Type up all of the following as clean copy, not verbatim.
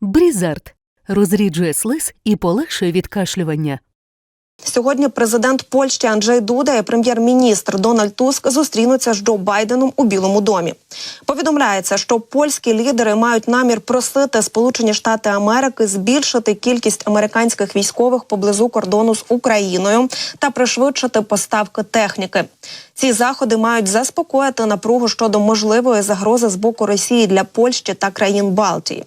Брізард розріджує слиз і полегшує відкашлювання. Сьогодні президент Польщі Анджей Дуда і прем'єр-міністр Дональд Туск зустрінуться з Джо Байденом у Білому домі. Повідомляється, що польські лідери мають намір просити Сполучені Штати Америки збільшити кількість американських військових поблизу кордону з Україною та пришвидшити поставки техніки. Ці заходи мають заспокоїти напругу щодо можливої загрози з боку Росії для Польщі та країн Балтії.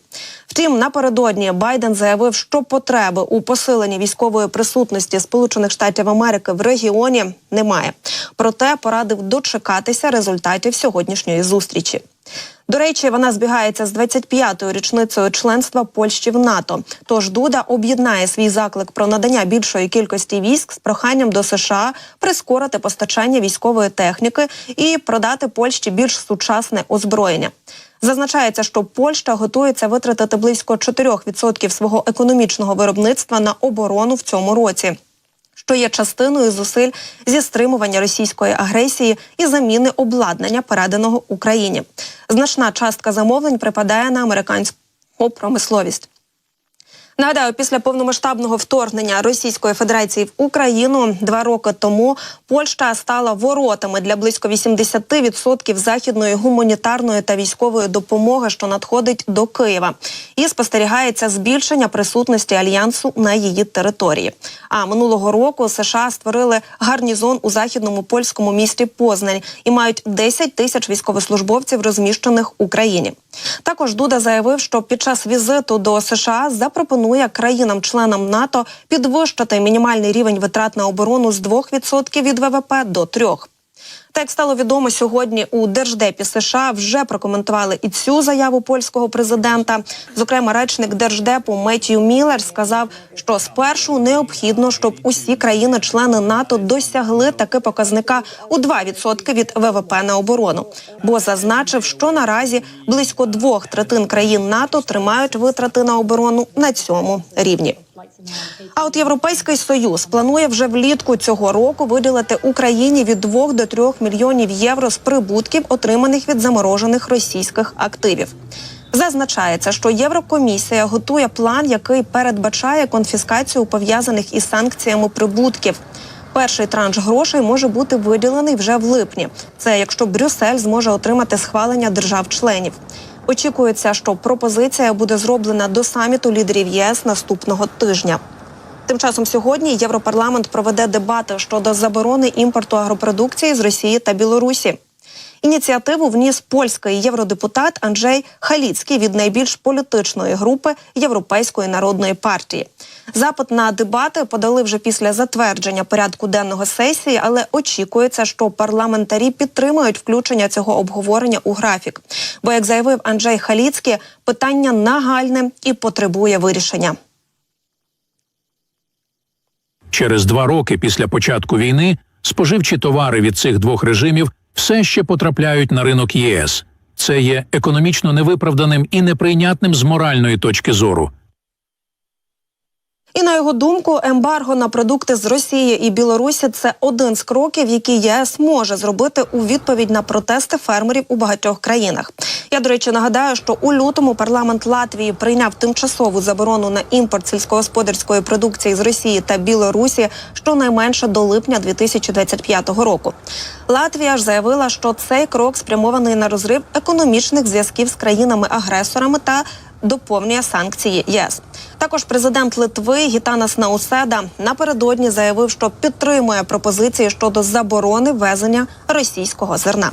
Втім, напередодні Байден заявив, що потреби у посиленні військової присутності Сполучених Штатів Америки в регіоні немає. Проте порадив дочекатися результатів сьогоднішньої зустрічі. До речі, вона збігається з 25-ю річницею членства Польщі в НАТО. Тож Дуда об'єднає свій заклик про надання більшої кількості військ з проханням до США прискорити постачання військової техніки і продати Польщі більш сучасне озброєння. Зазначається, що Польща готується витратити близько 4% свого економічного виробництва на оборону в цьому році, що є частиною зусиль зі стримування російської агресії і заміни обладнання, переданого Україні. Значна частка замовлень припадає на американську промисловість. Нагадаю, після повномасштабного вторгнення Російської Федерації в Україну 2 роки тому Польща стала воротами для близько 80% західної гуманітарної та військової допомоги, що надходить до Києва. І спостерігається збільшення присутності Альянсу на її території. А минулого року США створили гарнізон у західному польському місті Познань і мають 10 тисяч військовослужбовців, розміщених в Україні. Також Дуда заявив, що під час візиту до США запропонує країнам-членам НАТО підвищити мінімальний рівень витрат на оборону з 2% від ВВП до 3%. Так, як стало відомо, сьогодні у Держдепі США вже прокоментували і цю заяву польського президента. Зокрема, речник Держдепу Меттью Міллер сказав, що спершу необхідно, щоб усі країни-члени НАТО досягли таки показника у 2% від ВВП на оборону. Бо зазначив, що наразі близько 2/3 країн НАТО тримають витрати на оборону на цьому рівні. А от Європейський Союз планує вже влітку цього року виділити Україні від 2 до 3 мільйонів євро з прибутків, отриманих від заморожених російських активів. Зазначається, що Єврокомісія готує план, який передбачає конфіскацію пов'язаних із санкціями прибутків. Перший транш грошей може бути виділений вже в липні. Це якщо Брюссель зможе отримати схвалення держав-членів. Очікується, що пропозиція буде зроблена до саміту лідерів ЄС наступного тижня. Тим часом сьогодні Європарламент проведе дебати щодо заборони імпорту агропродукції з Росії та Білорусі. Ініціативу вніс польський євродепутат Анджей Халіцький від найбільш політичної групи Європейської народної партії. Запит на дебати подали вже після затвердження порядку денного сесії, але очікується, що парламентарі підтримають включення цього обговорення у графік. Бо, як заявив Анджей Халіцький, питання нагальне і потребує вирішення. Через 2 роки після початку війни споживчі товари від цих двох режимів все ще потрапляють на ринок ЄС. Це є економічно невиправданим і неприйнятним з моральної точки зору. І на його думку, ембарго на продукти з Росії і Білорусі – це один з кроків, які ЄС може зробити у відповідь на протести фермерів у багатьох країнах. Я, до речі, нагадаю, що у лютому парламент Латвії прийняв тимчасову заборону на імпорт сільськогосподарської продукції з Росії та Білорусі щонайменше до липня 2025 року. Латвія ж заявила, що цей крок спрямований на розрив економічних зв'язків з країнами-агресорами та доповнює санкції ЄС. Також президент Литви Гітанас Науседа напередодні заявив, що підтримує пропозиції щодо заборони ввезення російського зерна.